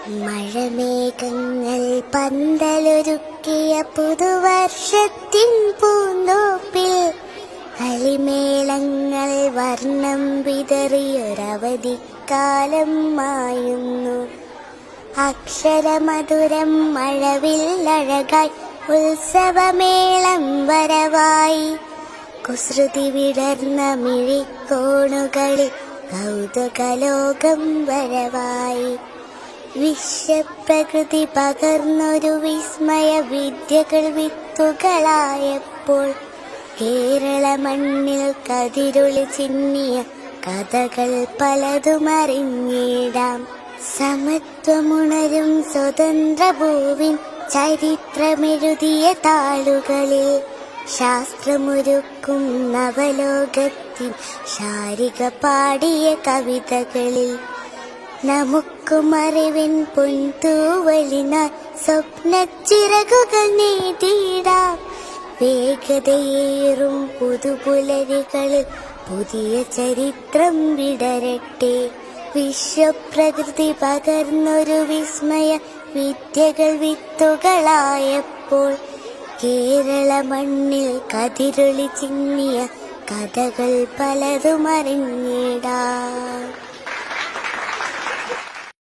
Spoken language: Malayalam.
മഴമേഘങ്ങൾ പന്തലൊരുക്കിയ പുതുവർഷത്തിൻ പൂന്തോപ്പിൽ കളിമേളങ്ങൾ വർണ്ണം വിതറിയൊരവധിക്കാലം മായുന്നു. അക്ഷരമധുരം മഴവില്ലഴകായി ഉത്സവമേളം വരവായി. കുസൃതി വിടർന്ന മിഴിക്കോണുകളിൽ കൗതുകലോകം വരവായി. വിശ്വപ്രകൃതി പകർന്നൊരു വിസ്മയ വിദ്യകൾ വിത്തുകളായപ്പോൾ കേരള മണ്ണിൽ കതിരൊളി ചിന്നിയ കഥകൾ പലതുമറിഞ്ഞിടാം. സമത്വമുണരും സ്വതന്ത്ര ഭൂവിൻ ചരിത്രമെഴുതിയ താളുകളിൽ ശാസ്ത്രമൊരുക്കും നവലോകത്തിൻ ശാരിക പാടിയ കവിതകളിൽ നമുക്കും അറിവിൻ പൊൻതൂവലിനാൽ സ്വപ്നച്ചിറകുകൾ നീട്ടിയിടാം. വേഗതയേറും പുതുപുലരികളിൽ പുതിയ ചരിത്രം വിടരട്ടെ. വിശ്വപ്രകൃതി പകർന്നൊരു വിസ്മയ വിദ്യകൾ വിത്തുകളായപ്പോൾ കേരള മണ്ണിൽ കതിരൊളി ചിന്നിയ കഥകൾ പലതുമറിഞ്ഞിടാം.